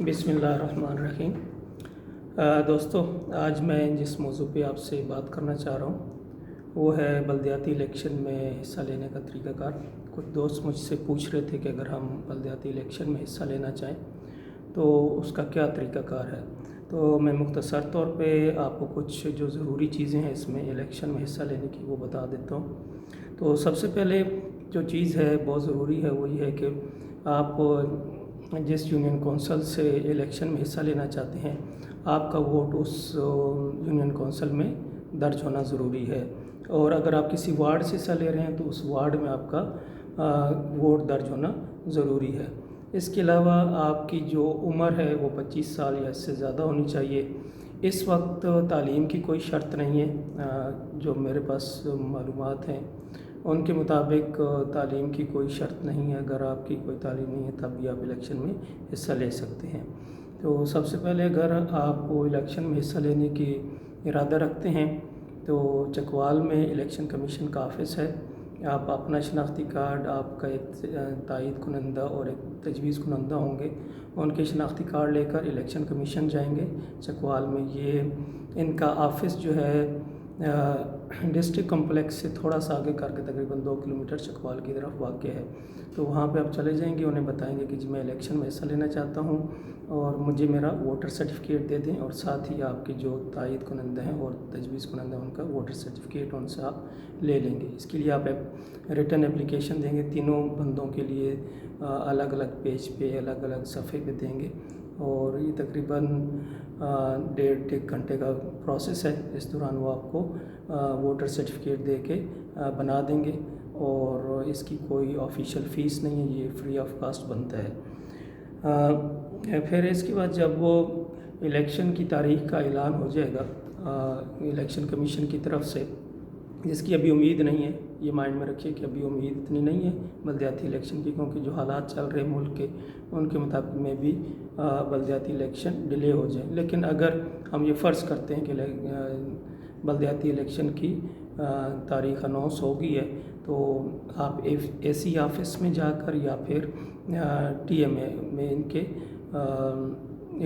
बिस्मिल्लाहिर्रहमानिर्रहीम। दोस्तों, आज मैं जिस मौजू पे आपसे बात करना चाह रहा हूँ वो है बलदियाती इलेक्शन में हिस्सा लेने का तरीक़ाकार। कुछ दोस्त मुझसे पूछ रहे थे कि अगर हम बलदियाती इलेक्शन में हिस्सा लेना चाहें तो उसका क्या तरीक़ाकार है। तो मैं मुख्तसर तौर पे आपको कुछ जो ज़रूरी चीज़ें हैं इसमें इलेक्शन में हिस्सा लेने की वो बता देता हूँ। तो सबसे पहले जो चीज़ है बहुत ज़रूरी है वो ये है कि आप जिस यूनियन कौंसल से इलेक्शन में हिस्सा लेना चाहते हैं आपका वोट उस यूनियन कौंसल में दर्ज होना ज़रूरी है। और अगर आप किसी वार्ड से हिस्सा ले रहे हैं तो उस वार्ड में आपका वोट दर्ज होना ज़रूरी है। इसके अलावा आपकी जो उम्र है वो 25 साल या इससे ज़्यादा होनी चाहिए। इस वक्त तालीम की कोई शर्त नहीं है। जो मेरे पास मालूमात हैं उनके मुताबिक तालीम की कोई शर्त नहीं है। अगर आपकी कोई तालीम नहीं है तब भी आप इलेक्शन में हिस्सा ले सकते हैं। तो सबसे पहले अगर आप इलेक्शन में हिस्सा लेने की इरादा रखते हैं तो चकवाल में इलेक्शन कमीशन का ऑफ़िस है। आप अपना शनाख्ती कार्ड, आपका एक तायीद कुनंदा और एक तजवीज़ कुनंदा होंगे, उनके शनाख्ती कार्ड लेकर इलेक्शन कमीशन जाएंगे चकवाल में। ये इनका ऑफ़िस जो है डिस्ट्रिक्ट कॉम्प्लेक्स से थोड़ा सा आगे करके तकरीबन 2 किलोमीटर चकवाल की तरफ वाक़ है। तो वहाँ पे आप चले जाएंगे, उन्हें बताएंगे कि जी मैं इलेक्शन में हिस्सा लेना चाहता हूँ और मुझे मेरा वोटर सर्टिफिकेट दे दें, और साथ ही आपके जो तायीद कुनंदा हैं और तजवीज़ कुनंदा उनका वोटर सर्टिफिकेट उनसे आप ले लेंगे। इसके लिए आप रिटन एप्लीकेशन देंगे। तीनों बंदों के लिए अलग अलग पेज पे अलग अलग सफ़े पे देंगे और ये तकरीबन 1.5 घंटे का प्रोसेस है। इस दौरान वो आपको वोटर सर्टिफिकेट दे के बना देंगे और इसकी कोई ऑफिशियल फ़ीस नहीं है, ये फ्री ऑफ कास्ट बनता है। फिर इसके बाद जब वो इलेक्शन की तारीख़ का ऐलान हो जाएगा इलेक्शन कमीशन की तरफ से, जिसकी अभी उम्मीद नहीं है, ये माइंड में रखिए कि अभी उम्मीद इतनी नहीं है बलदियाती इलेक्शन की, क्योंकि जो हालात चल रहे हैं मुल्क के उनके मुताबिक में भी बलदियाती इलेक्शन डिले हो जाए। लेकिन अगर हम ये फ़र्ज़ करते हैं कि बलदियाती इलेक्शन की तारीख़ अनाउंस हो गई है तो आप एसी ऑफ़िस में जाकर या फिर TMA में इनके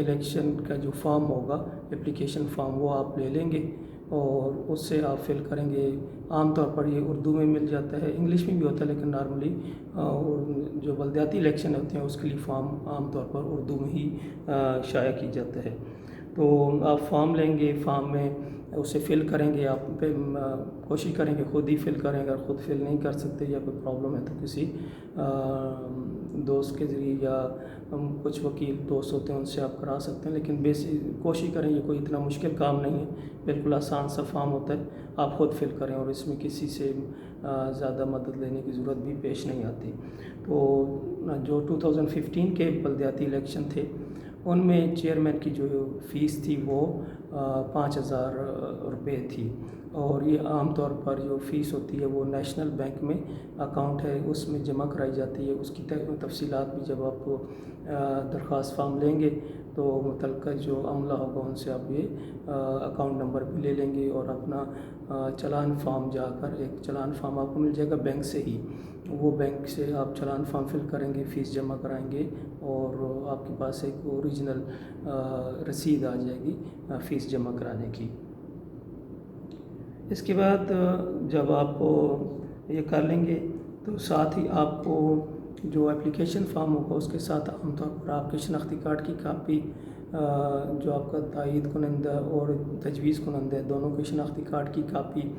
इलेक्शन का जो फॉर्म होगा, एप्लीकेशन फॉर्म, वो आप ले लेंगे और उससे आप फिल करेंगे। आमतौर पर ये उर्दू में मिल जाता है, इंग्लिश में भी होता है, लेकिन नॉर्मली जो बलदियाती इलेक्शन होते हैं उसके लिए फ़ॉर्म आमतौर पर उर्दू में ही शाया की जाता है। तो आप फॉर्म लेंगे, फॉर्म में उसे फ़िल करेंगे। आप पे कोशिश करेंगे ख़ुद ही फ़िल करें। अगर ख़ुद फ़िल नहीं कर सकते या कोई प्रॉब्लम है तो किसी दोस्त के ज़रिए या कुछ वकील दोस्त होते हैं उनसे आप करा सकते हैं, लेकिन बेसिक कोशिश करें, ये कोई इतना मुश्किल काम नहीं है, बिल्कुल आसान सा फॉर्म होता है, आप ख़ुद फ़िल करें और इसमें किसी से ज़्यादा मदद लेने की ज़रूरत भी पेश नहीं आती। तो जो 2015 के बलदियाती इलेक्शन थे उनमें चेयरमैन की जो फ़ीस थी वो 5,000 रुपये थी, और ये आम तौर पर जो फ़ीस होती है वो नेशनल बैंक में अकाउंट है उसमें जमा कराई जाती है। उसकी तफसीलात भी जब आप दरख्वास्त फॉर्म लेंगे तो मुतल्लिक़ा जो अमला होगा उनसे आप ये अकाउंट नंबर भी ले लेंगे और अपना चलान फॉर्म जाकर एक चलान फॉर्म आपको मिल जाएगा बैंक से ही। वो बैंक से आप चलान फॉर्म फिल करेंगे, फ़ीस जमा कराएंगे और आपके पास एक ओरिजिनल रसीद आ जाएगी फ़ीस जमा कराने की। इसके बाद जब आप ये कर लेंगे तो साथ ही आपको जो एप्लीकेशन फ़ॉर्म होगा उसके साथ आमतौर पर आपके शनाख्ती कार्ड की कापी, जो आपका तायीद कुनंदा और तजवीज़ कुनंदा है दोनों के शनाख्ती कार्ड की कापी,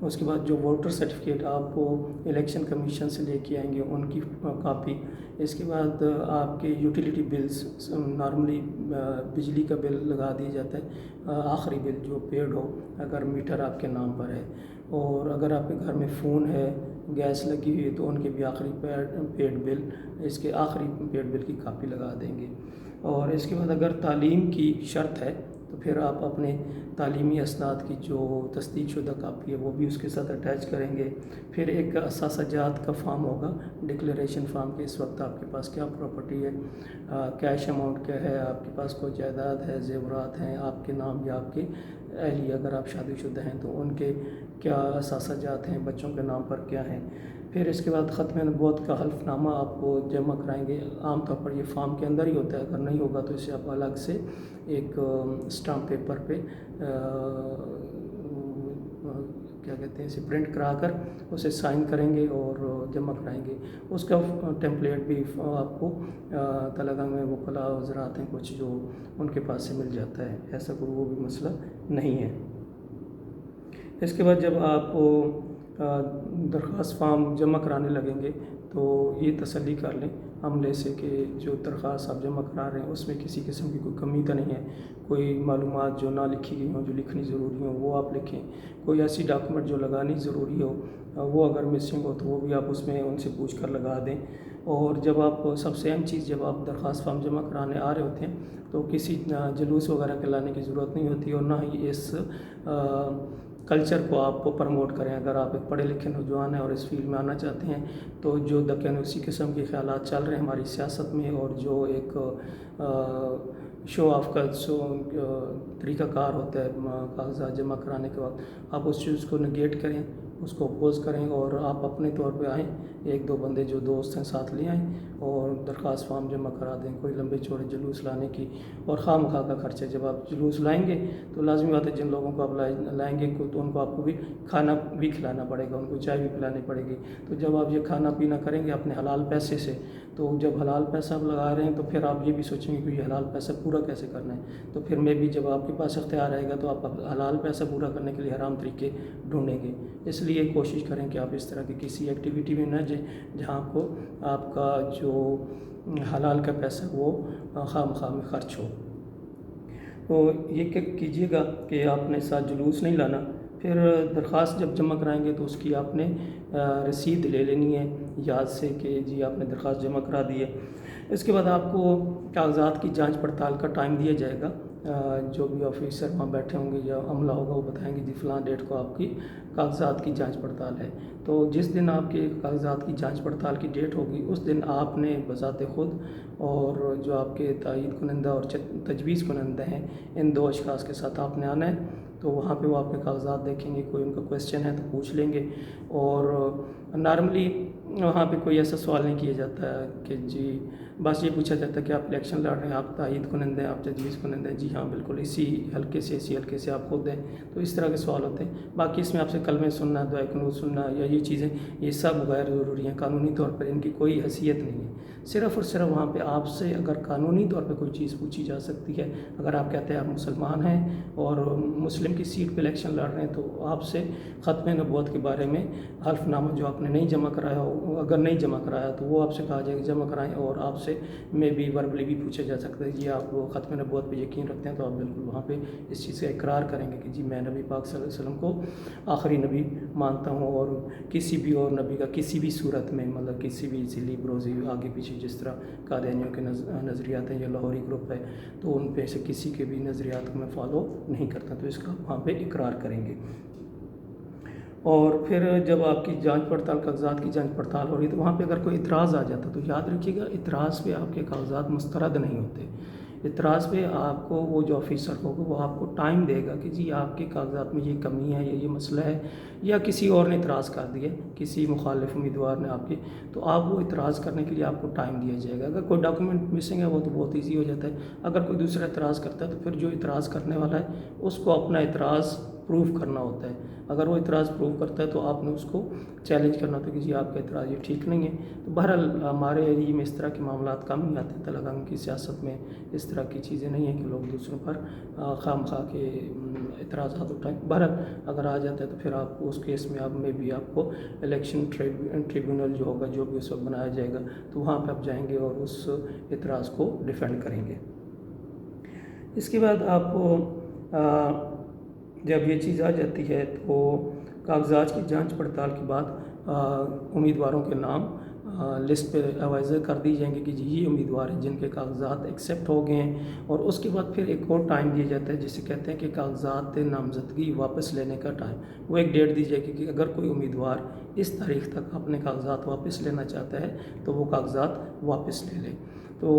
उसके बाद जो वोटर सर्टिफिकेट आपको इलेक्शन कमीशन से लेके आएंगे उनकी कापी। इसके बाद आपके यूटिलिटी बिल्स, नॉर्मली बिजली का बिल लगा दिया जाता है, आखिरी बिल जो पेड हो अगर मीटर आपके नाम पर है, और अगर आपके घर में फ़ोन है, गैस लगी हुई है तो उनके भी आखिरी पेड बिल, इसके आखिरी पेड बिल की कापी लगा देंगे। और इसके बाद अगर तालीम की शर्त है तो फिर आप अपने तालीमी असनाद की जो तस्दीक शुदा कापी है वो भी उसके साथ अटैच करेंगे। फिर एक असासाजात का फॉर्म होगा, डिक्लेरेशन फॉर्म के इस वक्त आपके पास क्या प्रॉपर्टी है, कैश अमाउंट क्या है, आपके पास कोई जायदाद है, ज़ेवरात हैं आपके नाम या आपके अहलिया अगर आप शादीशुदा हैं तो उनके क्या असासाजात हैं, बच्चों के नाम पर क्या हैं, پھر اس کے بعد ختم نبوت کا حلف نامہ آپ کو جمع کرائیں گے. عام طور پر یہ فارم کے اندر ہی ہوتا ہے، اگر نہیں ہوگا تو اسے آپ الگ سے ایک اسٹامپ پیپر پہ کیا کہتے ہیں اسے پرنٹ کرا کر اسے سائن کریں گے اور جمع کرائیں گے. اس کا ٹیمپلیٹ بھی آپ کو تلنگانہ میں وکلاء حضرات ہیں کچھ جو ان کے پاس سے مل جاتا ہے، ایسا کوئی وہ بھی مسئلہ نہیں ہے. اس کے بعد جب آپ درخواست فارم جمع کرانے لگیں گے تو یہ تسلی کر لیں عملے سے کہ جو درخواست آپ جمع کرا رہے ہیں اس میں کسی قسم کی کوئی کمی تو نہیں ہے. کوئی معلومات جو نہ لکھی گئی ہوں، جو لکھنی ضروری ہوں وہ آپ لکھیں. کوئی ایسی ڈاکومنٹ جو لگانی ضروری ہو وہ اگر مسنگ ہو تو وہ بھی آپ اس میں ان سے پوچھ کر لگا دیں. اور جب آپ سب سے اہم چیز جب آپ درخواست فارم جمع کرانے آ رہے ہوتے ہیں تو کسی جلوس وغیرہ کے لانے کی ضرورت نہیں ہوتی اور نہ ہی اس کلچر کو آپ کو پروموٹ کریں. اگر آپ ایک پڑھے لکھے نوجوان ہیں اور اس فیلڈ میں آنا چاہتے ہیں تو جو اسی قسم کے خیالات چل رہے ہیں ہماری سیاست میں اور جو ایک شو آف کا طریقہ کار ہوتا ہے کاغذات جمع کرانے کے بعد، آپ اس چیز کو نگیٹ کریں، اس کو اپوز کریں اور آپ اپنے طور پہ آئیں. ایک دو بندے جو دوست ہیں ساتھ لے آئیں اور درخواست فارم جمع کرا دیں. کوئی لمبے چوڑے جلوس لانے کی اور خواہ مخواہ کا خرچہ، جب آپ جلوس لائیں گے تو لازمی بات ہے جن لوگوں کو آپ لائیں گے تو ان کو آپ کو بھی کھانا بھی کھلانا پڑے گا، ان کو چائے بھی پلانی پڑے گی. تو جب آپ یہ کھانا پینا کریں گے اپنے حلال پیسے سے، تو جب حلال پیسہ آپ لگا رہے ہیں تو پھر آپ یہ بھی سوچیں گے کہ یہ حلال پیسہ پورا کیسے کرنا ہے. تو پھر میں بھی جب آپ کے پاس اختیار آئے گا تو آپ حلال پیسہ پورا کرنے کے لیے حرام طریقے ڈھونڈیں گے. اس لیے کوشش کریں کہ آپ اس طرح کی کسی ایکٹیویٹی میں نہ جائیں جہاں کو آپ کا جو حلال کا پیسہ وہ خواہ مخواہ میں خرچ ہو. تو یہ کیجیے گا کہ آپ نے ساتھ جلوس نہیں لانا. پھر درخواست جب جمع کرائیں گے تو اس کی آپ نے رسید لے لینی ہے یاد سے کہ جی آپ نے درخواست جمع کرا دی ہے. اس کے بعد آپ کو کاغذات کی جانچ پڑتال کا ٹائم دیا جائے گا. جو بھی آفیسر وہاں بیٹھے ہوں گے یا عملہ ہوگا وہ بتائیں گے جی فلاں ڈیٹ کو آپ کی کاغذات کی جانچ پڑتال ہے. تو جس دن آپ کے کاغذات کی جانچ پڑتال کی ڈیٹ ہوگی اس دن آپ نے بذات خود اور جو آپ کے تائید کنندہ اور تجویز کنندہ ہیں ان دو اشخاص کے ساتھ آپ نے آنا ہے. تو وہاں پہ وہ آپ کے کاغذات دیکھیں گے، کوئی ان کا کویسچن ہے تو پوچھ لیں گے. اور نارملی وہاں پہ کوئی ایسا سوال نہیں کیا جاتا ہے کہ جی بس یہ پوچھا جاتا ہے کہ آپ الیکشن لڑ رہے ہیں، آپ تائید کنندے ہیں، آپ تجویز کنندے ہیں. جی ہاں بالکل اسی حلقے سے آپ خود ہیں. تو اس طرح کے سوال ہوتے ہیں. باقی اس میں آپ سے کلمے سننا، دعائے قنوت سننا یا یہ چیزیں یہ سب غیر ضروری ہیں. قانونی طور پر ان کی کوئی حیثیت نہیں ہے. صرف اور صرف وہاں پہ آپ سے اگر قانونی طور پہ کوئی چیز پوچھی جا سکتی ہے، اگر آپ کہتے ہیں آپ مسلمان ہیں اور مسلم کی سیٹ پہ الیکشن لڑ رہے ہیں تو آپ سے ختم نبوت کے بارے میں حلف نامہ جو آپ نے نہیں جمع کرایا ہو، اگر نہیں جمع کرایا تو وہ آپ سے کہا جائے کہ جمع کرائیں. اور آپ سے میں بھی وربلی بھی پوچھا جا سکتا ہے جی آپ ختم نبوت پہ یقین رکھتے ہیں، تو آپ بالکل وہاں پہ اس چیز کا اقرار کریں گے کہ جی میں نبی پاک صلی اللہ علیہ وسلم کو آخری نبی مانتا ہوں اور کسی بھی اور نبی کا کسی بھی صورت میں مطلب کسی بھی ذیلی بروزی آگے پیچھے جس طرح قادیانیوں کے نظریات ہیں یا لاہوری گروپ ہے تو ان پہ سے کسی کے بھی نظریات کو میں فالو نہیں کرتا. تو اس کا وہاں پہ اقرار کریں گے. اور پھر جب آپ کی جانچ پڑتال کاغذات کی جانچ پڑتال ہو رہی ہے تو وہاں پہ اگر کوئی اعتراض آ جاتا تو یاد رکھیے گا اعتراض پہ آپ کے کاغذات مسترد نہیں ہوتے. اعتراض پہ آپ کو وہ جو آفیسر ہوگا وہ آپ کو ٹائم دے گا کہ جی آپ کے کاغذات میں یہ کمی ہے یا یہ مسئلہ ہے یا کسی اور نے اعتراض کر دیا، کسی مخالف امیدوار نے آپ کے، تو آپ وہ اعتراض کرنے کے لیے آپ کو ٹائم دیا جائے گا. اگر کوئی ڈاکومنٹ مسنگ ہے وہ تو بہت ایزی ہو جاتا ہے. اگر کوئی دوسرا اعتراض کرتا ہے تو پھر جو اعتراض کرنے والا ہے اس کو اپنا اعتراض پروف کرنا ہوتا ہے. اگر وہ اعتراض پروف کرتا ہے تو آپ نے اس کو چیلنج کرنا ہوتا ہے کہ جی آپ کا اعتراض یہ ٹھیک نہیں ہے. تو بہرحال ہمارے ایریے میں اس طرح کے معاملات کم ہی آتے ہیں. تلنگانہ کی سیاست میں اس طرح کی چیزیں نہیں ہیں کہ لوگ دوسروں پر خواہ مخواہ کے اعتراضات اٹھائیں. بہرحال اگر آ جاتا ہے تو پھر آپ اس کیس میں آپ کو الیکشن ٹریبیونل جو ہوگا جو بھی اس وقت بنایا جائے گا تو وہاں پہ آپ جائیں گے اور اس اعتراض کو ڈیفینڈ کریں گے. اس کے بعد آپ کو جب یہ چیز آ جاتی ہے تو کاغذات کی جانچ پڑتال کے بعد امیدواروں کے نام لسٹ پہ اوائزر کر دی جائیں گے کہ جی یہ امیدوار ہیں جن کے کاغذات ایکسیپٹ ہو گئے ہیں. اور اس کے بعد پھر ایک اور ٹائم دیا جاتا ہے جسے کہتے ہیں کہ کاغذات نامزدگی واپس لینے کا ٹائم. وہ ایک ڈیٹ دی جائے گی کہ اگر کوئی امیدوار اس تاریخ تک اپنے کاغذات واپس لینا چاہتا ہے تو وہ کاغذات واپس لے لے. تو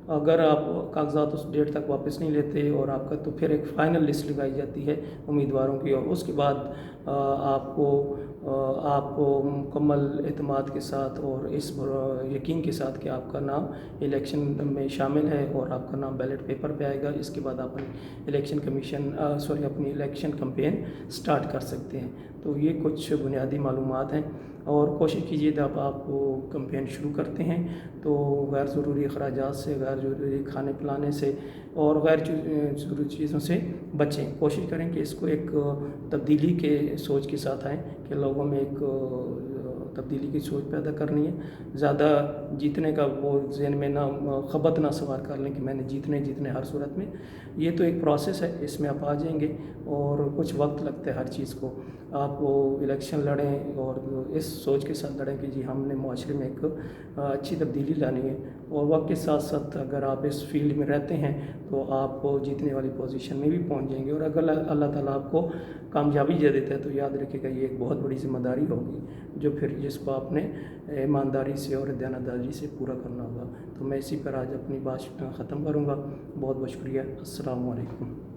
अगर आप कागजात उस डेट तक वापस नहीं लेते और आपका, तो फिर एक फ़ाइनल लिस्ट लगाई जाती है उम्मीदवारों की, और उसके बाद आपको मुकम्मल एतमाद के साथ और इस यकीन के साथ कि आपका नाम इलेक्शन में शामिल है और आपका नाम बैलेट पेपर पे आएगा, इसके बाद आप इलेक्शन कमीशन अपनी इलेक्शन कैंपेन स्टार्ट कर सकते हैं। तो ये कुछ बुनियादी मालूमात हैं, और कोशिश कीजिए जब आप कैंपेन शुरू करते हैं तो गैर ज़रूरी अखराजात से, गैर ज़रूरी खाने पिलाने से और गैर ज़रूरी चीज़ों से बचें। कोशिश करें कि इसको एक तब्दीली के सोच के साथ आएँ कि लोगों में एक तब्दीली की सोच पैदा करनी है। ज़्यादा जीतने का वो ज़हन में ना खबत ना सवार कर लें कि मैंने जीतने हर सूरत में। ये तो एक प्रोसेस है, इसमें आप आ जाएंगे और कुछ वक्त लगता है हर चीज़ को। आप वो इलेक्शन लड़ें और इस सोच के साथ लड़ें कि जी हमने मुआशरे में एक अच्छी तब्दीली लानी है, और वक्त के साथ साथ अगर आप इस फील्ड में रहते हैं तो आप जीतने वाली पोजीशन में भी पहुंच जाएंगे। और अगर अल्लाह ताला आपको कामयाबी दे देता है तो याद रखिएगा ये एक बहुत बड़ी ज़िम्मेदारी होगी जिसको आपने ईमानदारी से और दयानतदारी से पूरा करना होगा। तो मैं इसी पर आज अपनी बात ख़त्म करूँगा। बहुत बहुत शुक्रिया। अस्सलामु अलैकुम।